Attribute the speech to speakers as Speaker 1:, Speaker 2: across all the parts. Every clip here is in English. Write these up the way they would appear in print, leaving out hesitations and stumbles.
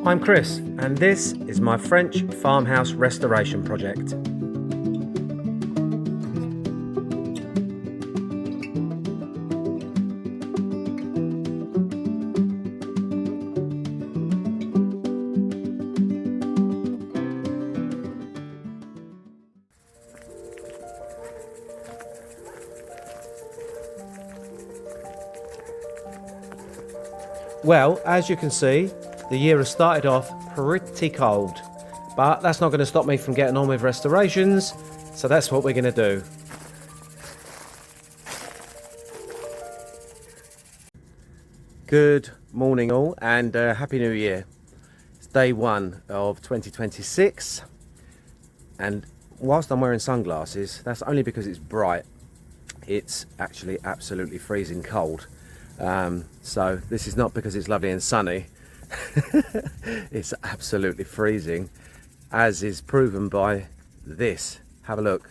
Speaker 1: I'm Chris, and this is my French farmhouse restoration project. Well, as you can see, the year has started off pretty cold, but that's not going to stop me from getting on with restorations, so that's what we're going to do. Good morning all, and Happy New Year. It's day 1 of 2026, and whilst I'm wearing sunglasses, that's only because it's bright. It's actually absolutely freezing cold. So this is not because it's lovely and sunny. It's absolutely freezing, as is proven by this. Have a look.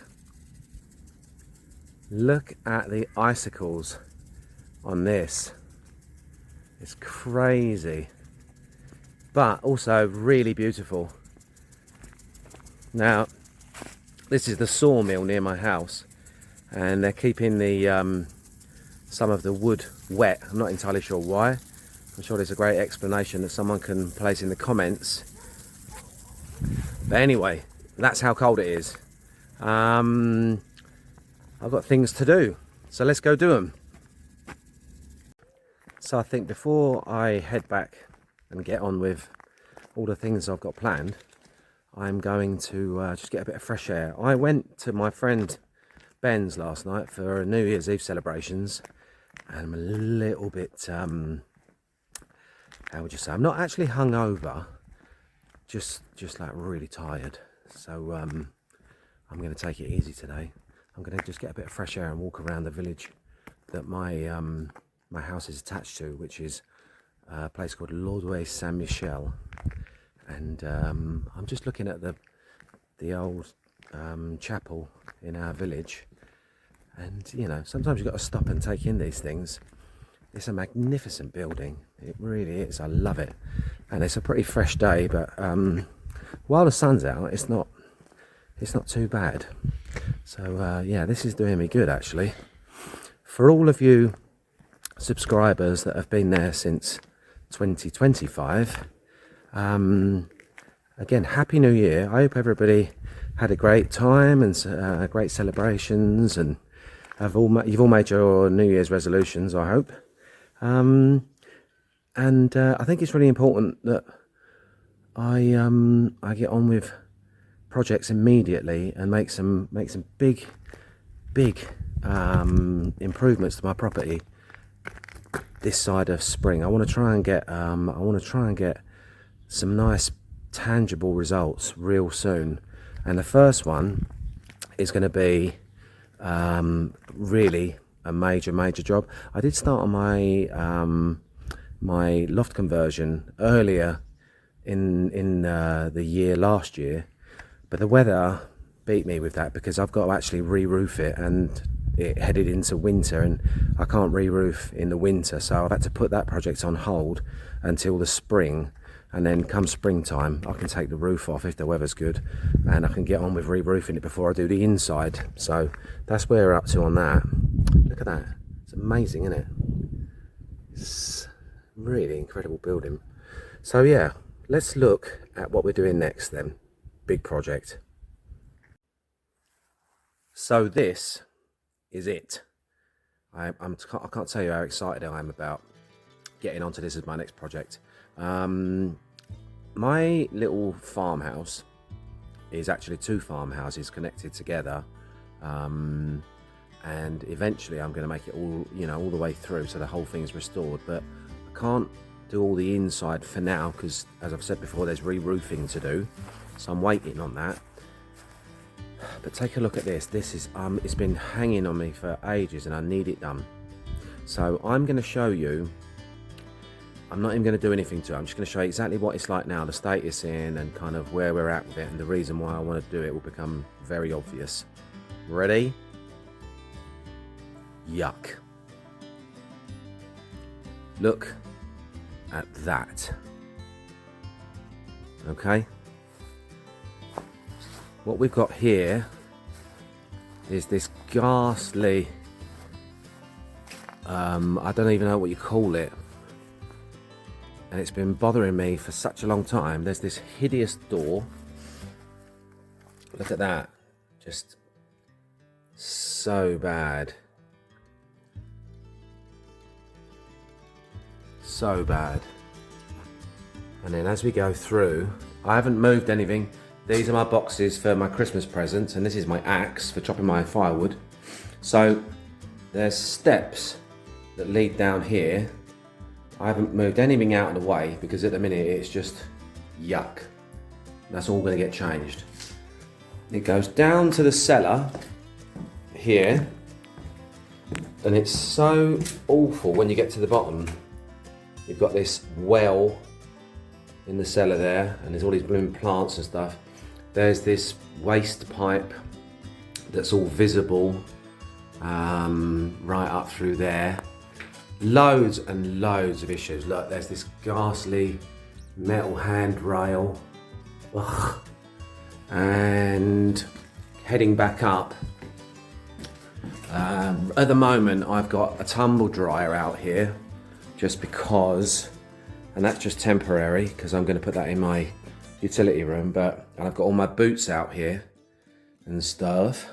Speaker 1: Look at the icicles on this. It's crazy, but also really beautiful. Now, this is the sawmill near my house, and they're keeping the some of the wood wet. I'm not entirely sure why. I'm sure there's a great explanation that someone can place in the comments. But anyway, that's how cold it is. I've got things to do, so let's go do them. So I think before I head back and get on with all the things I've got planned, I'm going to just get a bit of fresh air. I went to my friend Ben's last night for New Year's Eve celebrations, and I'm a little bit, how would you say, I'm not actually hungover, just like really tired. So I'm going to take it easy today. I'm going to just get a bit of fresh air and walk around the village that my my house is attached to, which is a place called Lordway Saint-Michel. And I'm just looking at the old chapel in our village. And, you know, sometimes you've got to stop and take in these things. It's a magnificent building. It really is. I love it. And it's a pretty fresh day, but while the sun's out, it's not too bad. So, yeah, this is doing me good, actually. For all of you subscribers that have been there since 2025, again, Happy New Year. I hope everybody had a great time and great celebrations, and you've all made your New Year's resolutions, I hope. And I think it's really important that I get on with projects immediately and make some big improvements to my property this side of spring. I want to try and get some nice tangible results real soon, and the first one is going to be really a major job. I did start on my my loft conversion earlier in the year last year, but the weather beat me with that, because I've got to actually re-roof it, and it headed into winter and I can't re-roof in the winter, so I've had to put that project on hold until the spring. And then come springtime, I can take the roof off if the weather's good, and I can get on with re-roofing it before I do the inside. So that's where we're up to on that. Look at that. It's amazing, isn't it? It's really incredible building. So yeah, let's look at what we're doing next then. Big project. So this is it. I can't tell you how excited I am about getting onto this as my next project. My little farmhouse is actually 2 farmhouses connected together, and eventually I'm going to make it all the way through, so the whole thing's restored. But I can't do all the inside for now, because as I've said before, there's re-roofing to do, so I'm waiting on that. But take a look at this. This is it's been hanging on me for ages, and I need it done. So I'm going to show you. I'm not even going to do anything to it. I'm just going to show you exactly what it's like now, the state it's in, and kind of where we're at with it, and the reason why I want to do it will become very obvious. Ready? Yuck. Look at that. Okay. What we've got here is this ghastly, I don't even know what you call it, and it's been bothering me for such a long time. There's this hideous door. Look at that, just so bad, so bad. And then as we go through, I haven't moved anything. These are my boxes for my Christmas presents, and this is my axe for chopping my firewood. So there's steps that lead down here. I haven't moved anything out of the way because at the minute it's just yuck. That's all going to get changed. It goes down to the cellar here, and it's so awful when you get to the bottom. You've got this well in the cellar there, and there's all these blooming plants and stuff. There's this waste pipe that's all visible right up through there. Loads and loads of issues. Look, there's this ghastly metal handrail. Ugh. And heading back up, at the moment I've got a tumble dryer out here just because, and that's just temporary because I'm going to put that in my utility room, but I've got all my boots out here and stuff.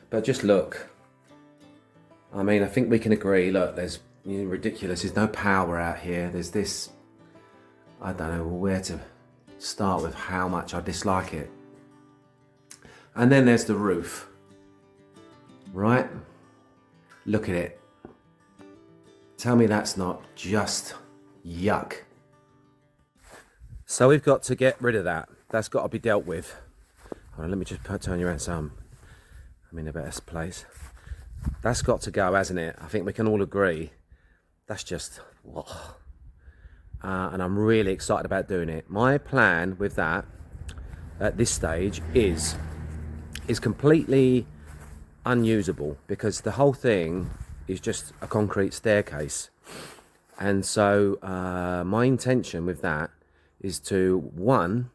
Speaker 1: But just look, I mean, I think we can agree, look, there's ridiculous, there's no power out here. There's this, I don't know where to start with how much I dislike it. And then there's the roof, right? Look at it. Tell me that's not just yuck. So we've got to get rid of that. That's got to be dealt with. Hold on, let me just turn you around so I'm in a better place. That's got to go, hasn't it? I think we can all agree. That's just, and I'm really excited about doing it. My plan with that at this stage is completely unusable because the whole thing is just a concrete staircase. And so my intention with that is to, one,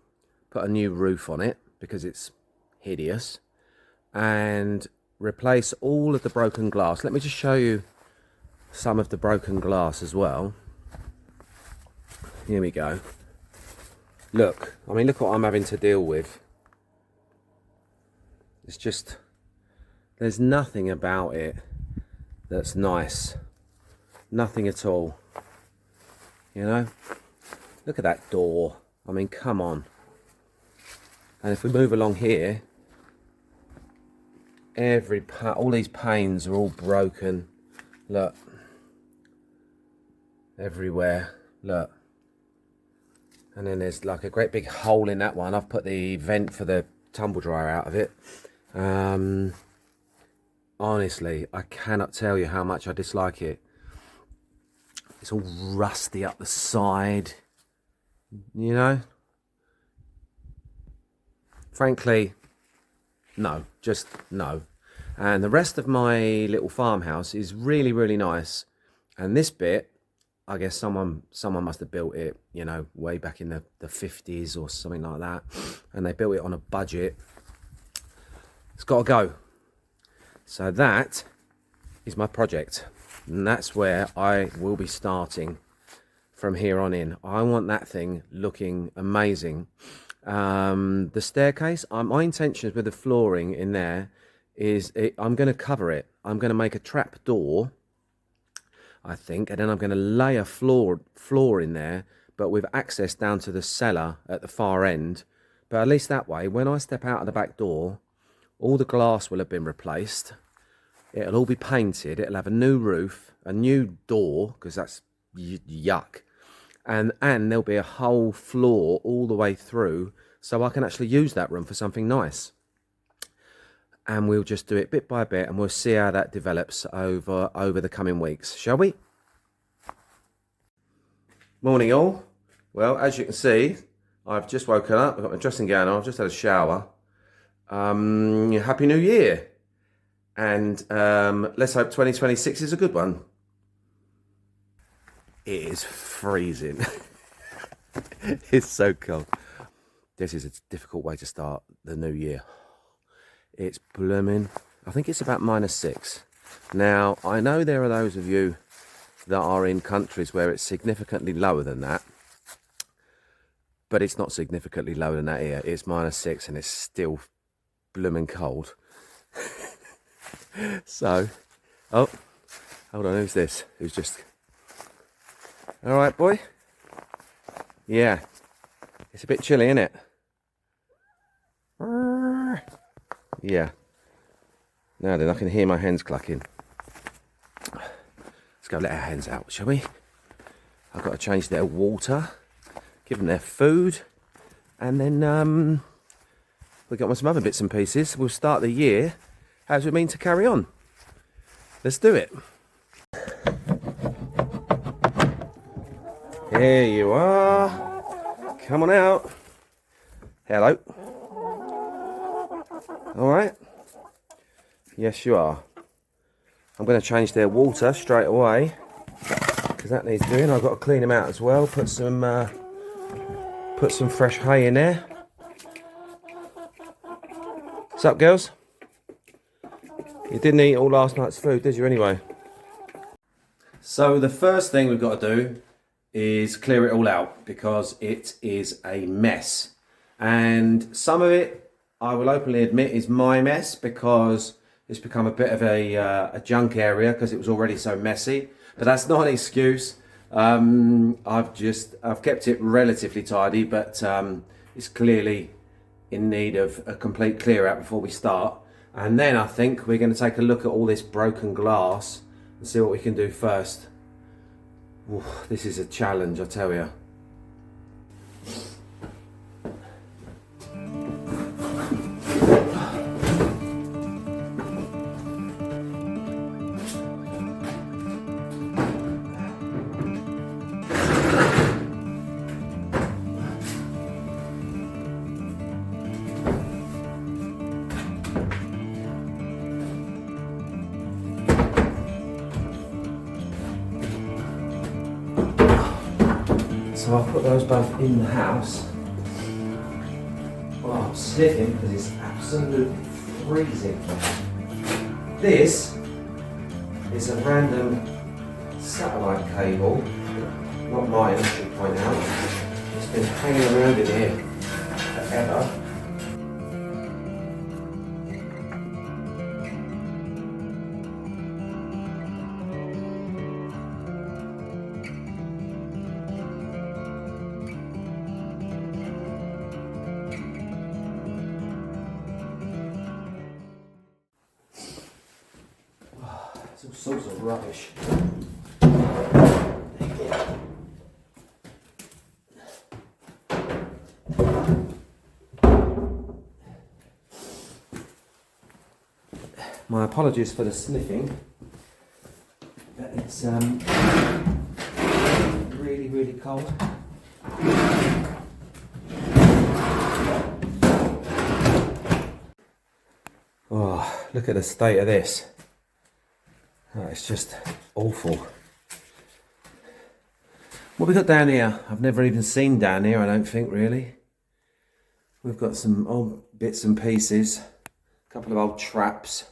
Speaker 1: put a new roof on it because it's hideous, and replace all of the broken glass. Let me just show you some of the broken glass as well. Here we go. Look, I mean, look what I'm having to deal with. It's just, there's nothing about it that's nice. Nothing at all. You know? Look at that door. I mean, come on. And if we move along here, all these panes are all broken. Look. Everywhere. Look. And then there's like a great big hole in that one. I've put the vent for the tumble dryer out of it. Honestly, I cannot tell you how much I dislike it. It's all rusty up the side, you know. Frankly, no, just no. And the rest of my little farmhouse is really, really nice. And this bit, I guess someone must have built it, you know, way back in the 50s or something like that. And they built it on a budget. It's got to go. So that is my project. And that's where I will be starting from here on in. I want that thing looking amazing. The staircase, my intentions with the flooring in there is I'm going to cover it. I'm going to make a trap door, I think, and then I'm going to lay a floor in there, but with access down to the cellar at the far end. But at least that way, when I step out of the back door, all the glass will have been replaced. It'll all be painted. It'll have a new roof, a new door, because that's yuck. And there'll be a whole floor all the way through, so I can actually use that room for something nice. And we'll just do it bit by bit, and we'll see how that develops over the coming weeks, shall we? Morning all. Well, as you can see, I've just woken up. I've got my dressing gown on. I've just had a shower. Happy New Year. And let's hope 2026 is a good one. It is freezing. It's so cold. This is a difficult way to start the new year. It's blooming. I think it's about -6. Now, I know there are those of you that are in countries where it's significantly lower than that, but it's not significantly lower than that here. It's -6 and it's still blooming cold. So, oh, hold on, who's this? Who's just... All right, boy? Yeah, it's a bit chilly, isn't it? Yeah. Now then, I can hear my hens clucking. Let's go let our hens out, shall we? I've got to change their water, give them their food, and then we'll get on with some other bits and pieces. We'll start the year as we mean to carry on. Let's do it. Here you are. Come on out. Hello. All right. Yes, you are. I'm going to change their water straight away because that needs doing. I've got to clean them out as well. Put some fresh hay in there. What's up, girls? You didn't eat all last night's food, did you? Anyway. So the first thing we've got to do is clear it all out because it is a mess, and some of it, I will openly admit, is my mess because it's become a bit of a junk area because it was already so messy. But that's not an excuse. I've kept it relatively tidy, but it's clearly in need of a complete clear out before we start. And then I think we're going to take a look at all this broken glass and see what we can do first. Ooh, this is a challenge, I tell you. So I'll put those both in the house. Oh, I'm sniffing because it's absolutely freezing. This is a random satellite cable, not mine, I should point out. It's been hanging around in here forever. It's all sorts of rubbish. My apologies for the sniffing, but it's really, really cold. Oh, look at the state of this. Oh, it's just awful. What we got down here, I've never even seen down here, I don't think, really. We've got some old bits and pieces, a couple of old traps,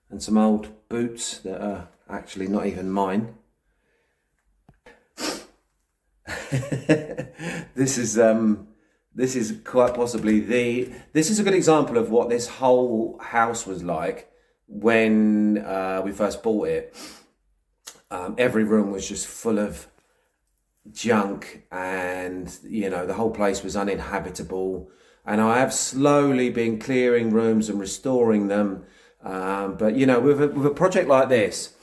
Speaker 1: and some old boots that are actually not even mine. This is quite possibly this is a good example of what this whole house was like when we first bought it. Every room was just full of junk, and you know, the whole place was uninhabitable, and I have slowly been clearing rooms and restoring them, but you know, with a project like this,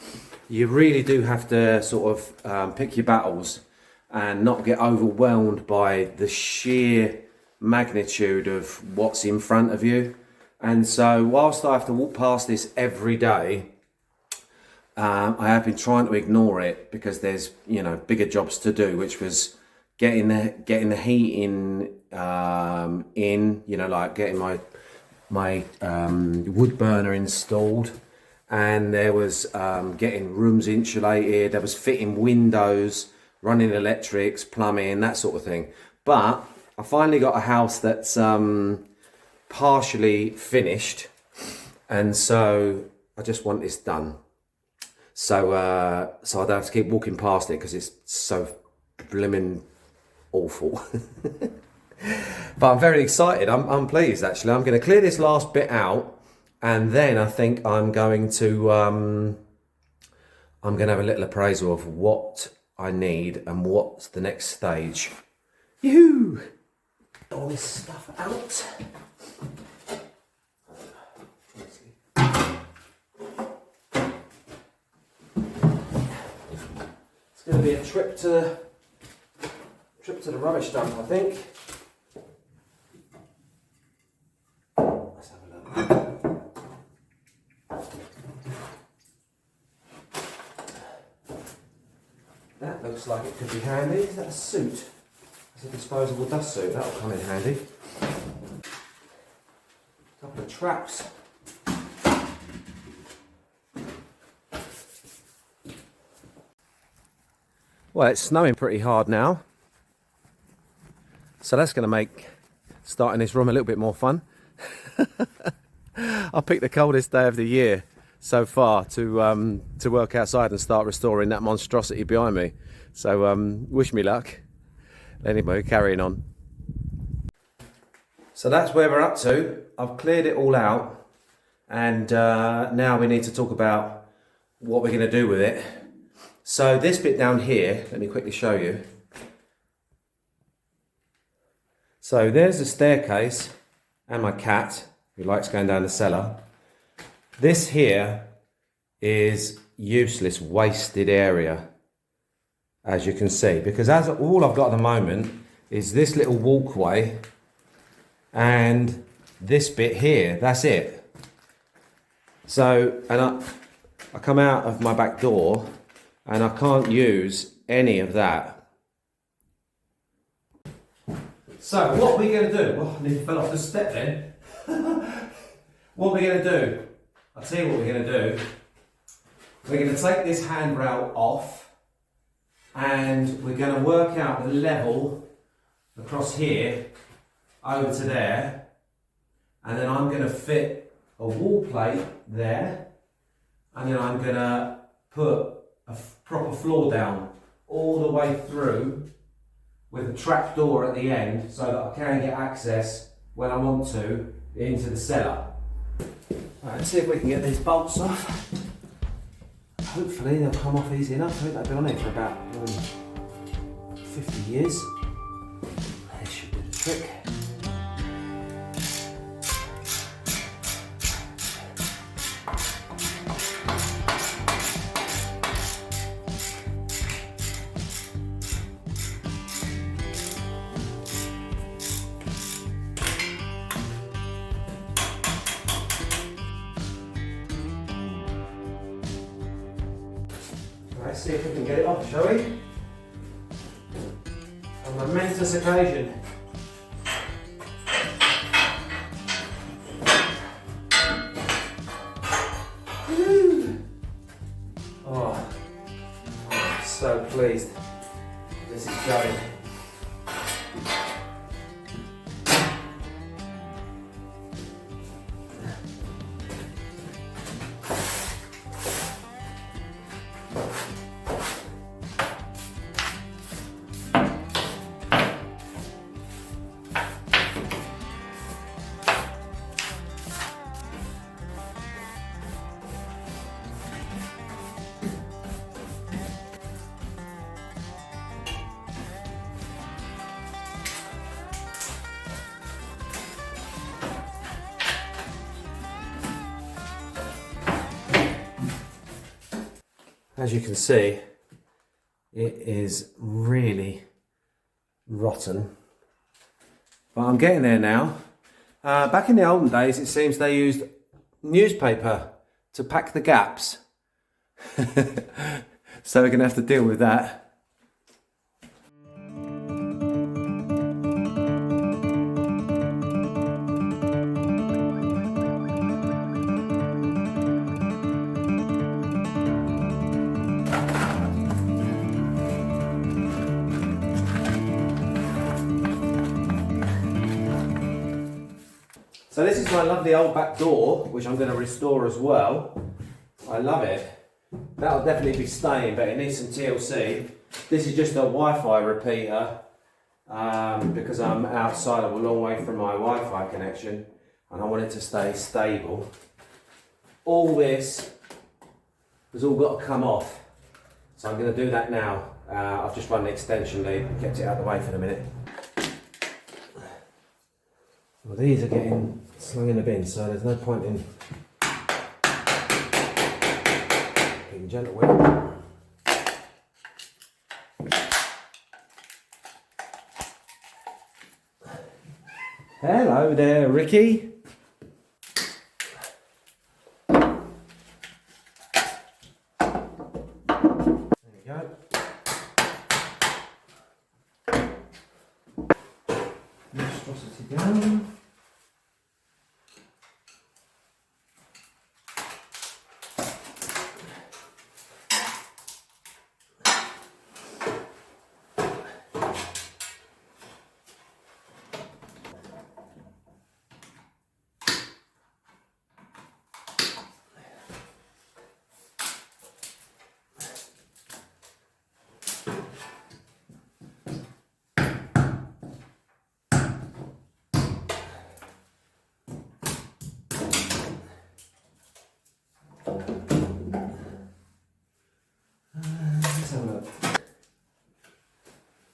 Speaker 1: you really do have to sort of pick your battles and not get overwhelmed by the sheer magnitude of what's in front of you. And so whilst I have to walk past this every day, I have been trying to ignore it because there's, you know, bigger jobs to do, which was getting the heat in, you know, like getting my wood burner installed, and there was getting rooms insulated, there was fitting windows, running electrics, plumbing, that sort of thing. But I finally got a house that's partially finished, and so I just want this done. So I don't have to keep walking past it because it's so blimmin' awful. But I'm very excited. I'm pleased actually. I'm going to clear this last bit out, and then I think I'm going to have a little appraisal of what I need and what's the next stage. Yoo-hoo! All this stuff out. It's going to be a trip to the rubbish dump, I think. Let's have a look. That looks like it could be handy. Is that a suit? It's a disposable dust suit. That'll come in handy. A couple of traps. Well, it's snowing pretty hard now, so that's going to make starting this room a little bit more fun. I picked the coldest day of the year so far to work outside and start restoring that monstrosity behind me. So wish me luck. Anyway, carrying on. So that's where we're up to. I've cleared it all out, and now we need to talk about what we're going to do with it. So this bit down here, let me quickly show you. So there's the staircase and my cat, who likes going down the cellar. This here is useless, wasted area, as you can see, because all I've got at the moment is this little walkway and this bit here. That's it. So, and I come out of my back door and I can't use any of that. So what are we going to do? Oh, I nearly fell off the step then. What are we going to do? I'll tell you what we're going to do. We're going to take this handrail off, and we're going to work out the level across here over to there, and then I'm going to fit a wall plate there, and then I'm going to put a proper floor down all the way through with a trap door at the end so that I can get access when I want to into the cellar. Right, let's see if we can get these bolts off. Hopefully they'll come off easy enough. I think they've been on here for about 50 years. This should do the trick. Let's see if we can get it off, shall we? On a momentous occasion. Woo! Oh, I'm so pleased this is going. As you can see, it is really rotten, but I'm getting there now. Back in the olden days, it seems they used newspaper to pack the gaps. So we're going to have to deal with that. So this is my lovely old back door, which I'm going to restore as well. I love it. That'll definitely be staying, but it needs some TLC. This is just a Wi-Fi repeater because I'm outside, I'm a long way from my Wi-Fi connection and I want it to stay stable. All this has all got to come off, so I'm going to do that now. I've just run the extension lead and kept it out of the way for the minute. Well, these are getting slung in the bin, so there's no point in being gentle with them. Hello there, Ricky. Down.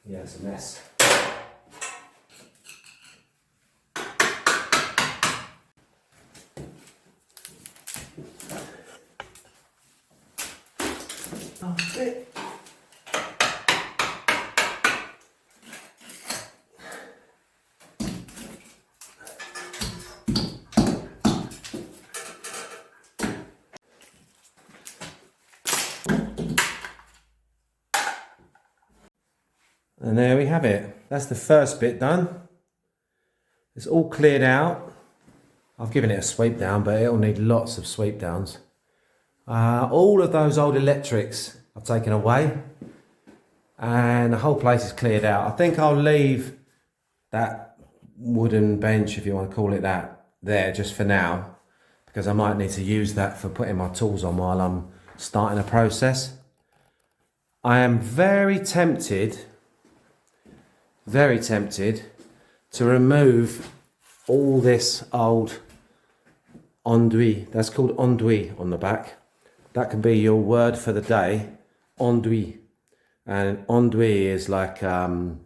Speaker 1: Yeah, it's a mess. Oh, shit. And there we have it. That's the first bit done. It's all cleared out. I've given it a sweep down, but it'll need lots of sweep downs. All of those old electrics I've taken away and the whole place is cleared out. I think I'll leave that wooden bench, if you want to call it that, there just for now, because I might need to use that for putting my tools on while I'm starting a process. I am very tempted to remove all this old enduit. That's called enduit on the back. That can be your word for the day, enduit. And enduit is like the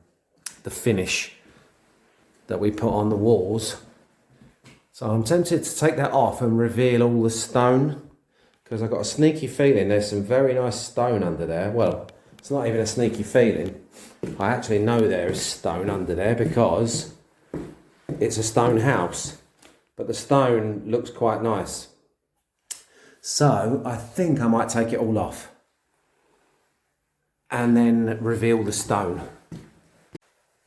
Speaker 1: finish that we put on the walls. So I'm tempted to take that off and reveal all the stone, because I've got a sneaky feeling there's some very nice stone under there. Well, it's not even a sneaky feeling. I actually know there is stone under there because it's a stone house, but the stone looks quite nice. So I think I might take it all off and then reveal the stone.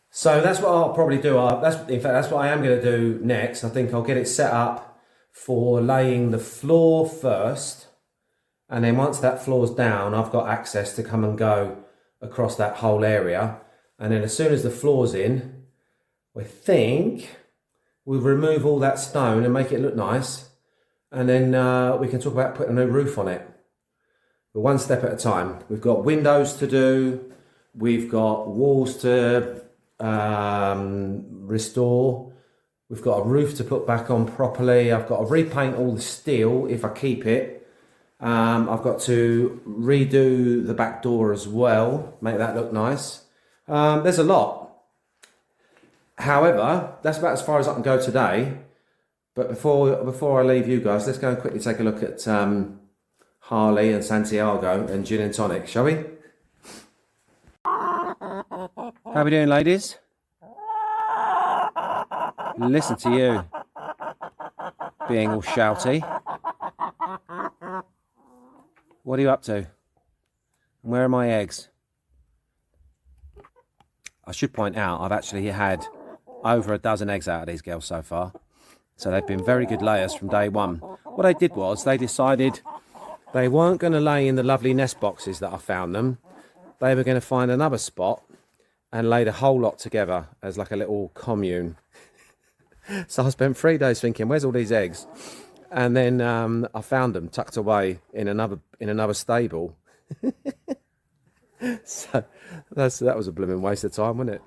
Speaker 1: So that's what I'll probably do. In fact, that's what I am going to do next. I think I'll get it set up for laying the floor first, and then once that floor's down, I've got access to come and go across that whole area. And then as soon as the floor's in, we think we'll remove all that stone and make it look nice, and then we can talk about putting a new roof on it. But one step at a time. We've got windows to do, we've got walls to restore, we've got a roof to put back on properly, I've got to repaint all the steel if I keep it. I've got to redo the back door as well, make that look nice. There's a lot. However, that's about as far as I can go today. But before I leave you guys, let's go and quickly take a look at Harley and Santiago and gin and tonic, shall we? How are we doing, ladies? Listen to you being all shouty. What are you up to? Where are my eggs? I should point out I've actually had over a dozen eggs out of these girls so far. So they've been very good layers from day one. What they did was they decided they weren't going to lay in the lovely nest boxes that I found them. They were going to find another spot and lay the whole lot together as like a little commune. So I spent 3 days thinking, where's all these eggs? And then I found them tucked away in another stable. So that was a blooming waste of time, wasn't it?